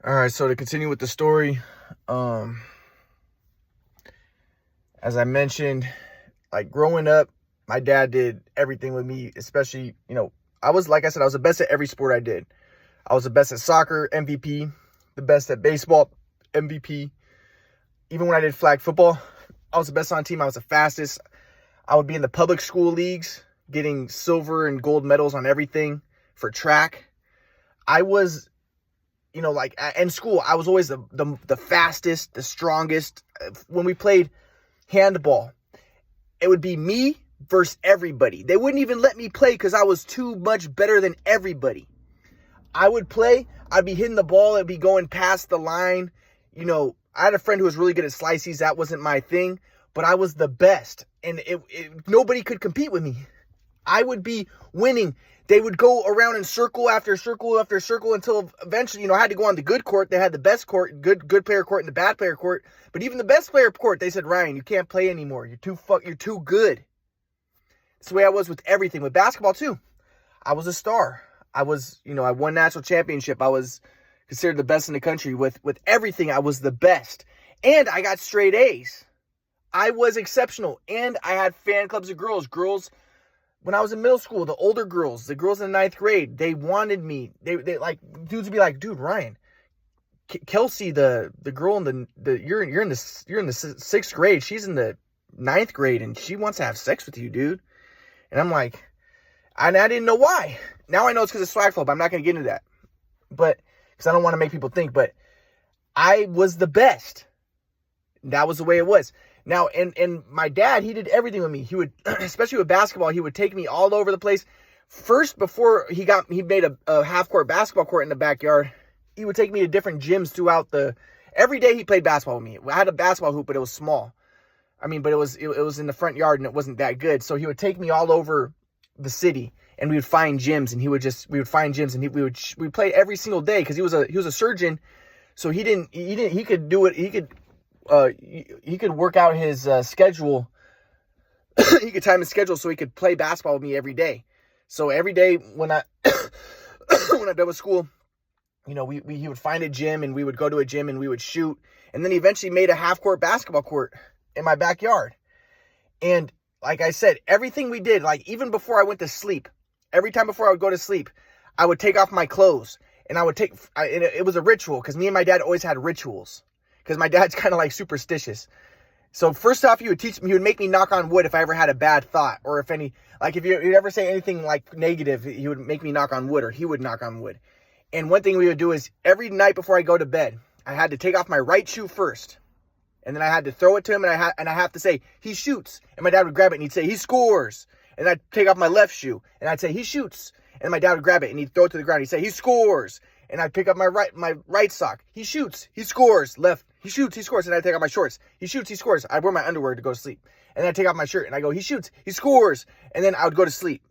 All right, so to continue with the story, as I mentioned, like growing up, my dad did everything with me, especially, I was, like I said, I was the best at every sport I did. I was the best at soccer, MVP, the best at baseball, MVP. Even when I did flag football, I was the best on team. I was the fastest. I would be in the public school leagues, getting silver and gold medals on everything for track. I was, like in school, I was always the fastest, the strongest. When we played handball, it would be me versus everybody. They wouldn't even let me play because I was too much better than everybody. I would play, I'd be hitting the ball, it'd be going past the line. I had a friend who was really good at slices. That wasn't my thing, but I was the best. And nobody could compete with me. I would be winning. They would go around in circle after circle after circle until eventually, I had to go on the good court. They had the best court, good player court and the bad player court. But even the best player court, they said, Ryan, you can't play anymore. You're too good. That's the way I was with everything. With basketball too. I was a star. I was, I won national championship. I was considered the best in the country. With everything, I was the best. And I got straight A's. I was exceptional. And I had fan clubs of girls. Girls, when I was in middle school, the older girls, the girls in the 9th grade, they wanted me. They like, dudes would be like, dude, Ryan, Kelsey, the girl in you're in the 6th grade. She's in the 9th grade and she wants to have sex with you, dude. And I'm like, I didn't know why. Now I know it's because of swag flow, but I'm not going to get into that. But, because I don't want to make people think, but I was the best. That was the way it was. Now, and my dad, he did everything with me. He would, especially with basketball, he would take me all over the place. First, before he made a half-court basketball court in the backyard, he would take me to different gyms throughout every day he played basketball with me. I had a basketball hoop, but it was small. But it was in the front yard and it wasn't that good. So he would take me all over the city and we would find gyms and we would find gyms and we'd play every single day because he was a surgeon. So he could do it. He could work out his schedule. He could time his schedule so he could play basketball with me every day. So every day when I when I'm done with school, he would find a gym and we would go to a gym and we would shoot. And then he eventually made a half-court basketball court in my backyard. And like I said, everything we did, like even before I went to sleep, every time before I would go to sleep, I would take off my clothes and it was a ritual because me and my dad always had rituals because my dad's kind of like superstitious. So first off, he would make me knock on wood if I ever had a bad thought or if you'd ever say anything like negative, he would make me knock on wood or he would knock on wood. And one thing we would do is every night before I go to bed, I had to take off my right shoe first. And then I had to throw it to him and I have to say, he shoots. And my dad would grab it and he'd say, he scores. And I'd take off my left shoe and I'd say, he shoots. And my dad would grab it and he'd throw it to the ground. He'd say, he scores. And I'd pick up my right sock. He shoots. He scores. Left. He shoots. He scores. And I'd take off my shorts. He shoots. He scores. I'd wear my underwear to go to sleep. And then I'd take off my shirt and I go, he shoots. He scores. And then I would go to sleep.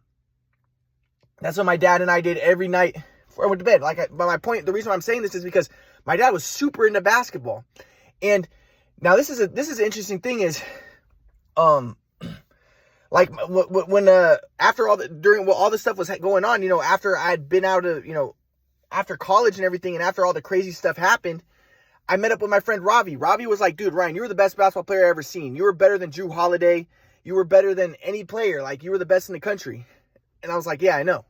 That's what my dad and I did every night before I went to bed. But my point, the reason why I'm saying this is because my dad was super into basketball. And now this is an interesting thing is, like when after all this stuff was going on, after I'd been out of, after college and everything, and after all the crazy stuff happened, I met up with my friend Ravi. Ravi was like, dude, Ryan, you were the best basketball player I ever seen. You were better than Drew Holiday. You were better than any player. Like you were the best in the country. And I was like, yeah, I know.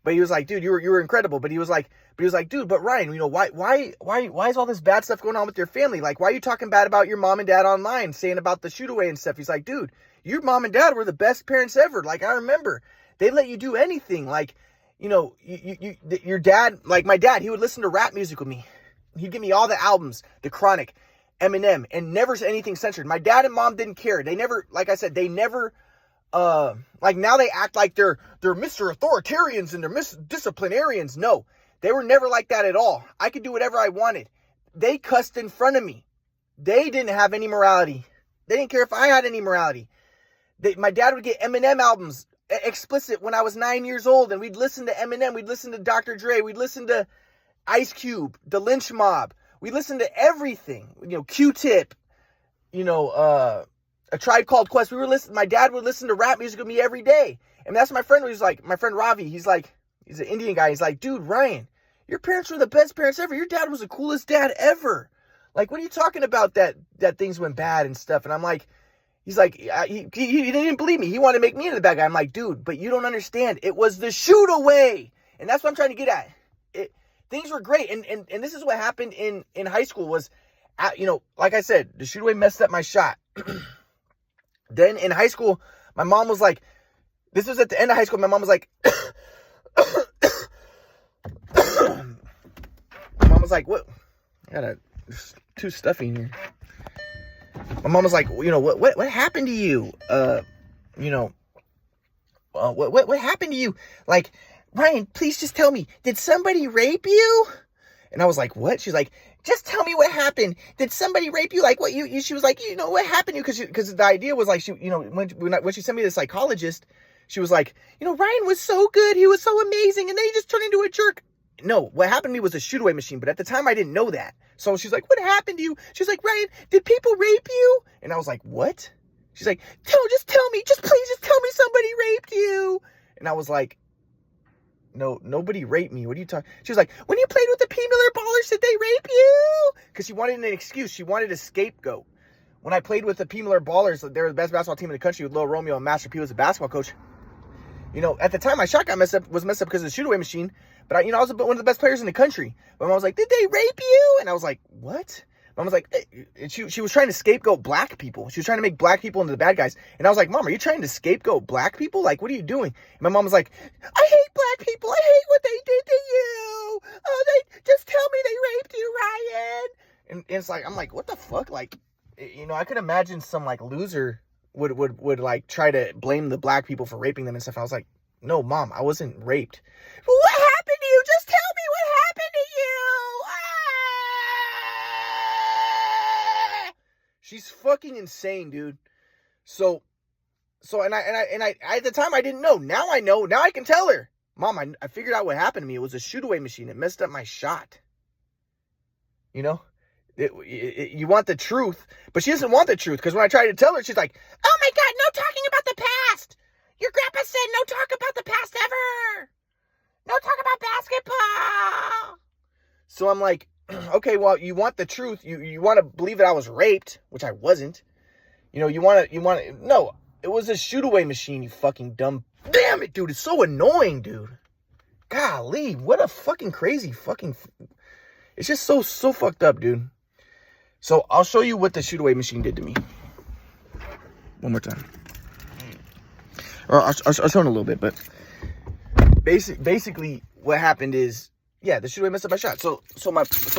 But he was like, dude, you were incredible. But he was like, dude, but Ryan, why is all this bad stuff going on with your family? Like, why are you talking bad about your mom and dad online, saying about the shoot away and stuff? He's like, dude, your mom and dad were the best parents ever. Like, I remember they let you do anything. Like, your dad, like my dad, he would listen to rap music with me. He'd give me all the albums, The Chronic, Eminem, and never anything censored. My dad and mom didn't care. They never, like I said, they never, like now they act like they're Mr. Authoritarians and they're Mr. Disciplinarians. No, they were never like that at all. I could do whatever I wanted. They cussed in front of me. They didn't have any morality. They didn't care if I had any morality. My dad would get Eminem albums explicit when I was 9 years old, and we'd listen to Eminem. We'd listen to Dr. Dre. We'd listen to Ice Cube, the Lynch Mob. We listened to everything. Q-Tip. A Tribe Called Quest. My dad would listen to rap music with me every day. And that's what my friend was like, my friend Ravi. He's an Indian guy. He's like, dude, Ryan, Your parents were the best parents ever. Your dad was the coolest dad ever. Like, what are you talking about that things went bad and stuff? And I'm like, he's like, he didn't believe me. He wanted to make me into the bad guy. I'm like, dude, but you don't understand. It was the shoot away. And that's what I'm trying to get at. Things were great. And this is what happened in high school was, like I said, the shoot away messed up my shot. Then in high school, my mom was like, this was at the end of high school. My mom was like, my mom was like, what? I got too stuffy in here. My mom was like, what happened to you? What happened to you? Like, Ryan, please just tell me, did somebody rape you? And I was like, what? She's like, just tell me what happened. Did somebody rape you? Like, what she was like, what happened to you? Because the idea was like, she, when she sent me to the psychologist, she was like, Ryan was so good. He was so amazing. And then he just turned into a jerk. No, what happened to me was a shoot away machine. But at the time, I didn't know that. So she's like, what happened to you? She's like, Ryan, did people rape you? And I was like, what? She's like, just tell me. Please just tell me somebody raped you. And I was like, no, nobody raped me. What are you talking? She was like, when you played with the P. Miller Ballers, did they rape you? Because she wanted an excuse. She wanted a scapegoat. When I played with the P. Miller Ballers, they were the best basketball team in the country with Lil Romeo and Master P was the basketball coach. At the time, my shot got messed up because of the shoot away machine. But I was one of the best players in the country. But Mom was like, did they rape you? And I was like, what? Mom was like, she was trying to scapegoat black people. She was trying to make black people into the bad guys. And I was like, Mom, are you trying to scapegoat black people? Like, what are you doing? And my mom was like, I hate black people. I hate what they did to you. Oh, they just tell me they raped you, Ryan. And it's like, I'm like, what the fuck? Like, I could imagine some like loser would like try to blame the black people for raping them and stuff. I was like, no, Mom, I wasn't raped. Well, what happened to you? Just tell me what happened to you. Ah! She's fucking insane, dude. So and I at the time I didn't know. Now I know. Now I can tell her. Mom, I figured out what happened to me. It was a shoot away machine. It messed up my shot. You want the truth, but she doesn't want the truth because when I tried to tell her, she's like, oh my God, no talking about the past. Your grandpa said no talk about the past ever. No talk about basketball. So I'm like, okay, well, you want the truth. You want to believe that I was raped, which I wasn't. No, it was a shoot away machine, you fucking dumb. Damn it, dude. It's so annoying, dude. Golly, what a fucking crazy fucking. It's just so fucked up, dude. So I'll show you what the shoot away machine did to me. One more time. Or I'll show it a little bit, but basically what happened is, yeah, the shoot away messed up my shot. But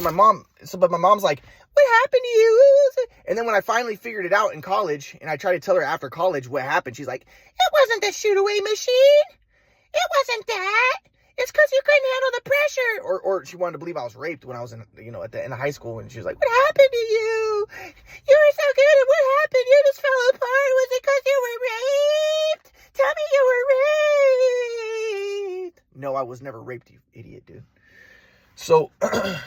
my mom's like, what happened to you? And then when I finally figured it out in college, and I tried to tell her after college what happened, she's like, it wasn't the shoot away machine. It wasn't that. It's because you couldn't handle the pressure. Or she wanted to believe I was raped when I was in, at the end of high school, and she was like, what happened to you? You were so good, and what happened? You just fell apart. Was it because you were raped? Tell me you were raped. No, I was never raped, you idiot, dude. So, but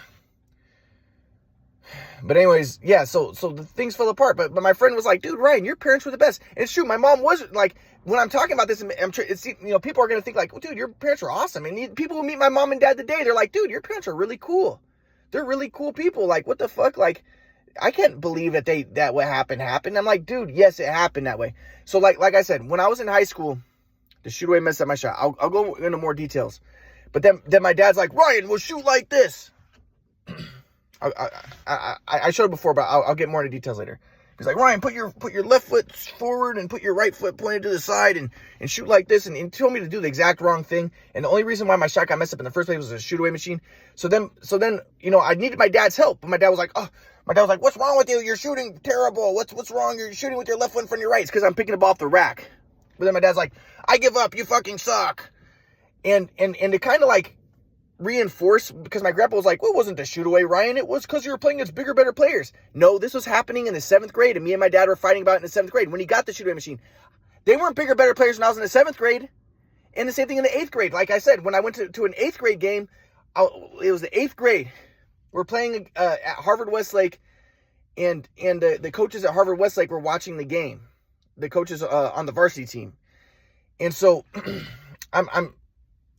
anyways, yeah, so the things fell apart. But my friend was like, dude, Ryan, your parents were the best. And it's true. My mom was like, when I'm talking about this, people are going to think like, well, dude, your parents are awesome. And people who meet my mom and dad today, they're like, dude, your parents are really cool. They're really cool people. Like, what the fuck? Like, I can't believe that what happened. I'm like, dude, yes, it happened that way. So like I said, when I was in high school, the shoot away messed up my shot. I'll go into more details. But then my dad's like, Ryan, we'll shoot like this. I showed it before, but I'll get more into details later. He's like, Ryan, put your left foot forward and put your right foot pointed to the side and shoot like this. And he told me to do the exact wrong thing. And the only reason why my shot got messed up in the first place was a shoot away machine. So then, I needed my dad's help. But my dad was like, what's wrong with you? You're shooting terrible. What's wrong? You're shooting with your left foot in front of your right. It's because I'm picking the ball off the rack. But then my dad's like, I give up. You fucking suck. And to kind of like reinforce, because my grandpa was like, well, it wasn't the shoot away, Ryan. It was because you were playing against bigger, better players. No, this was happening in the 7th grade, and me and my dad were fighting about it in the 7th grade. When he got the shoot away machine, they weren't bigger, better players when I was in the 7th grade. And the same thing in the 8th grade. Like I said, when I went to an 8th grade game, it was the 8th grade. We're playing at Harvard Westlake, and the coaches at Harvard Westlake were watching the game. The coaches on the varsity team. And so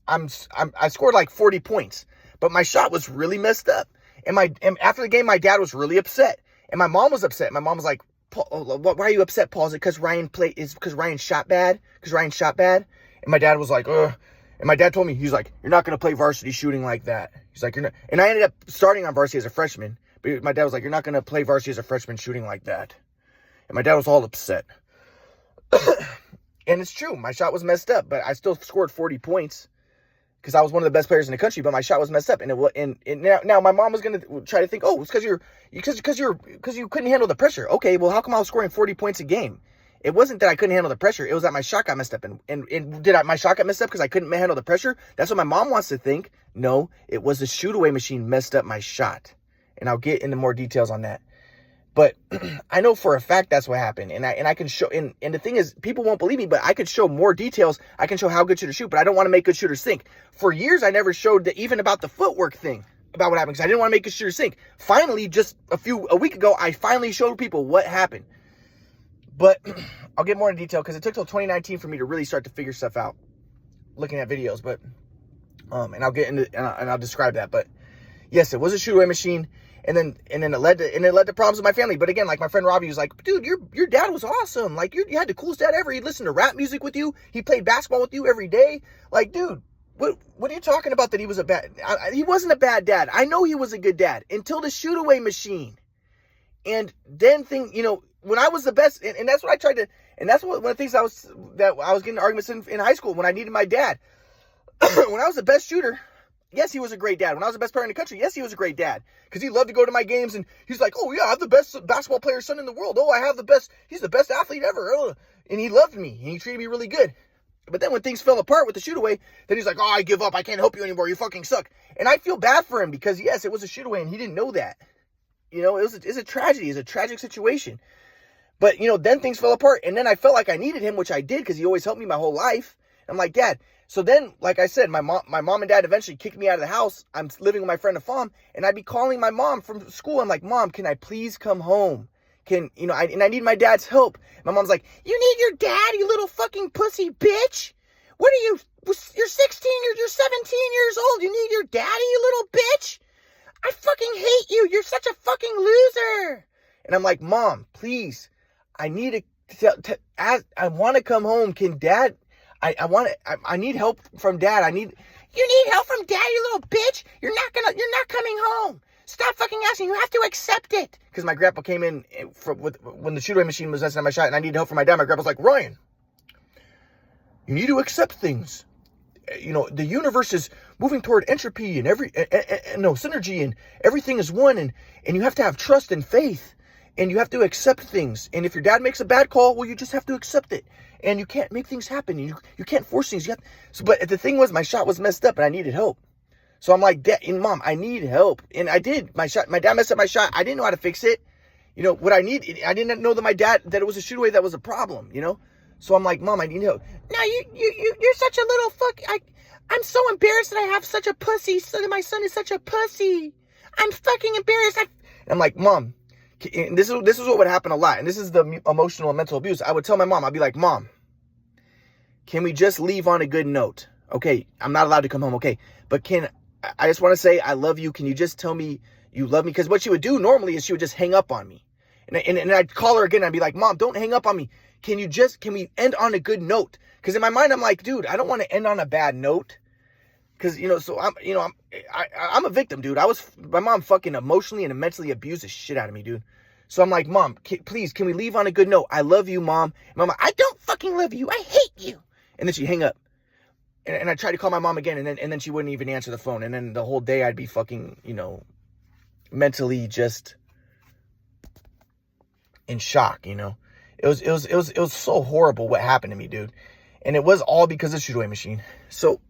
I scored like 40 points. but my shot was really messed up. And after the game, my dad was really upset. And my mom was upset. My mom was like, why are you upset, Paul? Is it because Ryan shot bad? Because Ryan shot bad? And my dad was like, ugh. And my dad told me, he's like, you're not going to play varsity shooting like that. He's like, you're not. And I ended up starting on varsity as a freshman. But my dad was like, you're not going to play varsity as a freshman shooting like that. And my dad was all upset. And it's true. My shot was messed up, but I still scored 40 points because I was one of the best players in the country, but my shot was messed up. And now my mom was going to try to think, oh, it's because you couldn't handle the pressure. Okay, well, how come I was scoring 40 points a game? It wasn't that I couldn't handle the pressure. It was that my shot got messed up. My shot got messed up because I couldn't handle the pressure? That's what my mom wants to think. No, it was the shoot-away machine messed up my shot. And I'll get into more details on that. But I know for a fact that's what happened. And I can show, and the thing is, people won't believe me, but I could show more details. I can show how good shooters shoot, but I don't want to make good shooters think. For years, I never showed even about the footwork thing, about what happened, because I didn't want to make good shooters think. Finally, just a week ago, I finally showed people what happened. But I'll get more in detail because it took till 2019 for me to really start to figure stuff out, looking at videos. But and I'll get into and I'll describe that. But yes, it was a shoot-away machine, and then it led to problems with my family. But again, like my friend Robbie was like, dude, your dad was awesome. Like you had the coolest dad ever. He listened to rap music with you. He played basketball with you every day. Like, dude, what are you talking about? That he was he wasn't a bad dad. I know he was a good dad until the shoot-away machine. And then when I was the best, and that's what I tried to, and that's one of the things I was getting arguments in high school when I needed my dad. When I was the best shooter, yes, he was a great dad. When I was the best player in the country, yes, he was a great dad. Because he loved to go to my games, and he's like, oh yeah, I have the best basketball player son in the world. Oh, he's the best athlete ever. Oh. And he loved me, and he treated me really good. But then when things fell apart with the shoot-away, then he's like, oh, I give up. I can't help you anymore. You fucking suck. And I feel bad for him because, yes, it was a shoot-away, and he didn't know that. It's a tragedy. It's a tragic situation. But, then things fell apart. And then I felt like I needed him, which I did because he always helped me my whole life. I'm like, Dad. So then, like I said, my mom and dad eventually kicked me out of the house. I'm living with my friend Afam, and I'd be calling my mom from school. I'm like, Mom, can I please come home? I need my dad's help. My mom's like, you need your dad, you little fucking pussy bitch. What are you? You're 16, you're 17 years old. You need your daddy, you little bitch. I fucking hate you. You're such a fucking loser. And I'm like, Mom, please. I need I want to come home. Can Dad? I need help from Dad. You need help from Dad, you little bitch. You're not coming home. Stop fucking asking. You have to accept it. Because my grandpa came in when the shoot-away machine was messing up my shot, and I needed help from my dad. My grandpa's like, Ryan, you need to accept things. The universe is moving toward entropy and synergy, and everything is one, and you have to have trust and faith. And you have to accept things. And if your dad makes a bad call, well, you just have to accept it. And you can't make things happen. You can't force things. But the thing was, my shot was messed up and I needed help. So I'm like, Dad and Mom, I need help. And I did. My dad messed up my shot. I didn't know how to fix it. What I need, I didn't know that that it was a shoot-away that was a problem, So I'm like, Mom, I need help. No, you're such a little fuck. I'm so embarrassed that I have such a pussy. My son is such a pussy. I'm fucking embarrassed. I'm like, Mom. And this is what would happen a lot. And this is the emotional and mental abuse. I would tell my mom, I'd be like, Mom, can we just leave on a good note? Okay, I'm not allowed to come home. Okay, but I just want to say I love you. Can you just tell me you love me? Because what she would do normally is she would just hang up on me. And I'd call her again. And I'd be like, Mom, don't hang up on me. Can we end on a good note? Because in my mind, I'm like, dude, I don't want to end on a bad note. Because, so I'm a victim, dude. My mom fucking emotionally and mentally abused the shit out of me, dude. So I'm like, Mom, please, can we leave on a good note? I love you, Mom. And Mom, I don't fucking love you. I hate you. And then she'd hang up. And I tried to call my mom again, and then she wouldn't even answer the phone. And then the whole day I'd be fucking, mentally just in shock, It was so horrible what happened to me, dude. And it was all because of the shoot-away machine. So,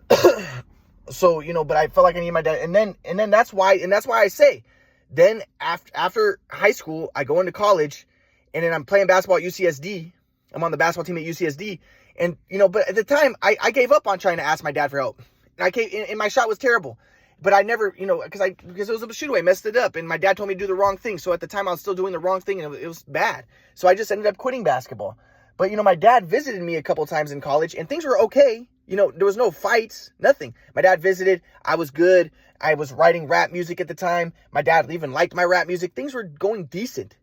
but I felt like I needed my dad. And then that's why I say, then after high school, I go into college, and then I'm playing basketball at UCSD. I'm on the basketball team at UCSD. And, but at the time, I gave up on trying to ask my dad for help. And my shot was terrible. But I never, because it was a shoot-away, messed it up. And my dad told me to do the wrong thing. So at the time, I was still doing the wrong thing, and it was bad. So I just ended up quitting basketball. But, my dad visited me a couple times in college, and things were okay. You know, there was no fights, nothing. My dad visited. I was good. I was writing rap music at the time. My dad even liked my rap music. Things were going decent,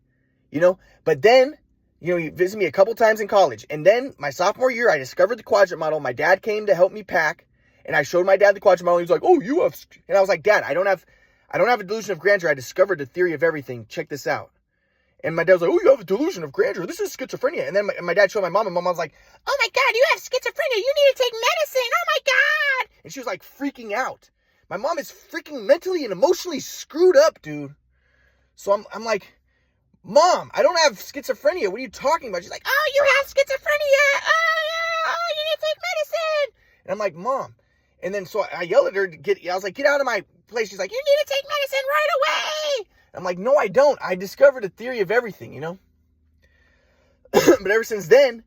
you know. But then, you know, he visited me a couple times in college. And then my sophomore year, I discovered the quadrant model. My dad came to help me pack. And I showed my dad the quadrant model. He was like, oh, you have... And I was like, Dad, I don't have a delusion of grandeur. I discovered the theory of everything. Check this out. And my dad was like, oh, you have a delusion of grandeur. This is schizophrenia. And then my dad showed my mom, and my mom was like, oh my God, you have schizophrenia. You need to take medicine. Oh my God. And she was like freaking out. My mom is freaking mentally and emotionally screwed up, dude. So I'm like, Mom, I don't have schizophrenia. What are you talking about? She's like, oh, you have schizophrenia. Oh, yeah. Oh, you need to take medicine. And I'm like, Mom. And then so I yelled at her I was like, get out of my place. She's like, you need to take medicine right away. I'm like, no, I don't. I discovered a theory of everything, you know? But ever since then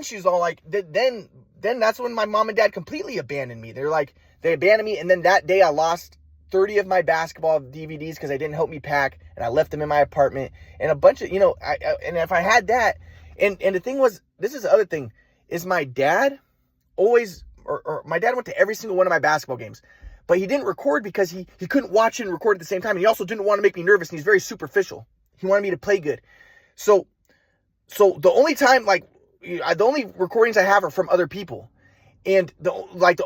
she's all like, then that's when my mom and dad completely abandoned me. They abandoned me. And then that day I lost 30 of my basketball DVDs because they didn't help me pack, and I left them in my apartment, and a bunch of, you know, and if I had that, and the thing was, this is the other thing, is my dad always, or my dad went to every single one of my basketball games. But he didn't record because he couldn't watch it and record at the same time. And he also didn't want to make me nervous, and he's very superficial. He wanted me to play good. So the only time, the only recordings I have are from other people. And the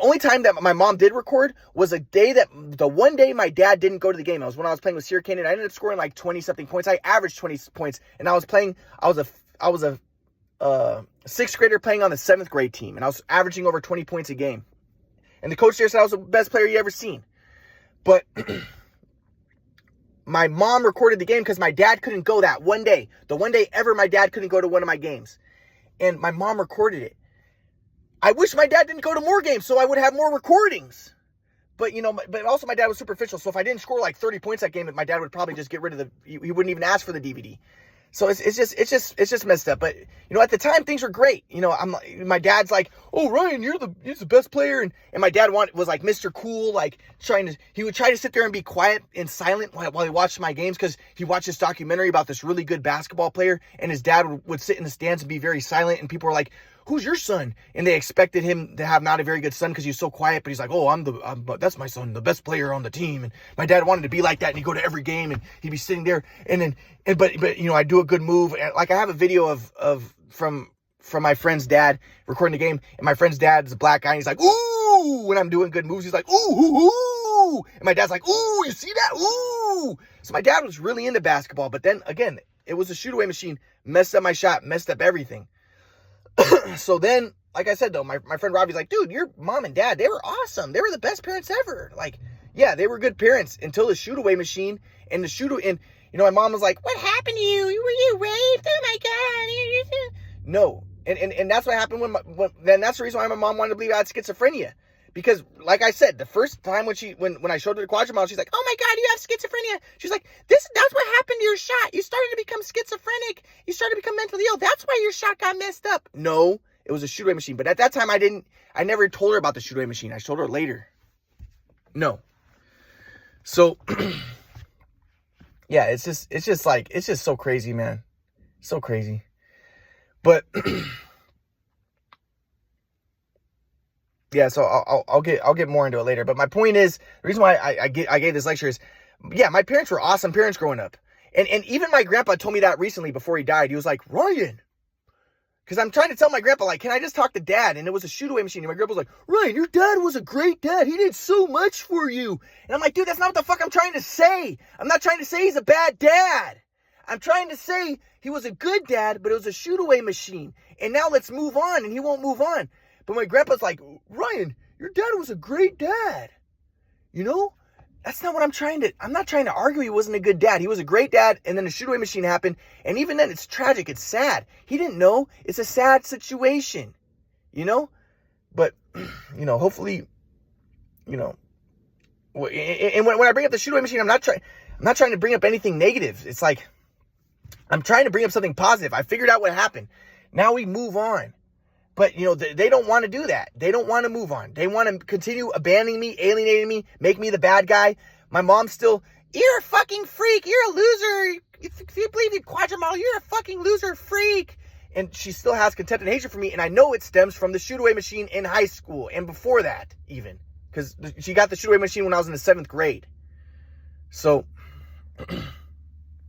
only time that my mom did record was the one day my dad didn't go to the game. It was when I was playing with Sierra Canyon. I ended up scoring like 20 something points. I averaged 20 points, and I was a sixth grader playing on the 7th grade team, and I was averaging over 20 points a game. And the coach there said I was the best player he ever seen. But my mom recorded the game because my dad couldn't go that one day. The one day ever my dad couldn't go to one of my games. And my mom recorded it. I wish my dad didn't go to more games so I would have more recordings. But, you know, but also my dad was superficial. So if I didn't score like 30 points that game, my dad would probably just get rid of he wouldn't even ask for the DVD. So it's just messed up. But, you know, at the time things were great. You know, my dad's like, oh, Ryan, you're the best player. And my dad was like Mr. Cool, like he would try to sit there and be quiet and silent while he watched my games, because he watched this documentary about this really good basketball player, and his dad would sit in the stands and be very silent, and people were like, who's your son? And they expected him to have not a very good son because he's so quiet, but he's like, oh, that's my son, the best player on the team. And my dad wanted to be like that, and he'd go to every game, and he'd be sitting there, but you know, I do a good move. And like, I have a video from my friend's dad recording the game, and my friend's dad's a black guy, and he's like, ooh, when I'm doing good moves, he's like, ooh, ooh, ooh. And my dad's like, ooh, you see that? Ooh. So my dad was really into basketball, but then again, it was a shoot away machine, messed up my shot, messed up everything. So then, like I said, though, my friend Robbie's like, dude, your mom and dad, they were awesome. They were the best parents ever. Like, yeah, they were good parents until the shoot away machine and and, you know, my mom was like, what happened to you? Were you raped? Oh my God. No. And that's what happened then that's the reason why my mom wanted to believe I had schizophrenia. Because, like I said, the first time when I showed her the quadrant model, she's like, oh my God, you have schizophrenia. She's like, that's what happened to your shot. You started to become schizophrenic. You started to become mentally ill. That's why your shot got messed up. No, it was a shoot away machine. But at that time, I never told her about the shoot away machine. I told her later. No. So, yeah, it's just so crazy, man. So crazy. But yeah, so I'll get more into it later. But my point is, the reason why I gave this lecture is, yeah, my parents were awesome parents growing up. And even my grandpa told me that recently before he died. He was like, Ryan, because I'm trying to tell my grandpa, like, can I just talk to dad? And it was a shoot away machine. And my grandpa was like, Ryan, your dad was a great dad. He did so much for you. And I'm like, dude, that's not what the fuck I'm trying to say. I'm not trying to say he's a bad dad. I'm trying to say he was a good dad, but it was a shoot away machine. And now let's move on. And he won't move on. But my grandpa's like, Ryan, your dad was a great dad. You know, that's not what I'm not trying to argue he wasn't a good dad. He was a great dad, and then the shoot away machine happened. And even then, it's tragic. It's sad. He didn't know. It's a sad situation, you know? But, you know, hopefully, you know, and when I bring up the shoot away machine, I'm not trying to bring up anything negative. It's like, I'm trying to bring up something positive. I figured out what happened. Now we move on. But, you know, they don't want to do that. They don't want to move on. They want to continue abandoning me, alienating me, make me the bad guy. My mom's still, you're a fucking freak. You're a loser. If you believe in quadrant model, you're a fucking loser freak. And she still has contempt and hatred for me. And I know it stems from the shoot-away machine in high school and before that even. Because she got the shoot-away machine when I was in the 7th grade. So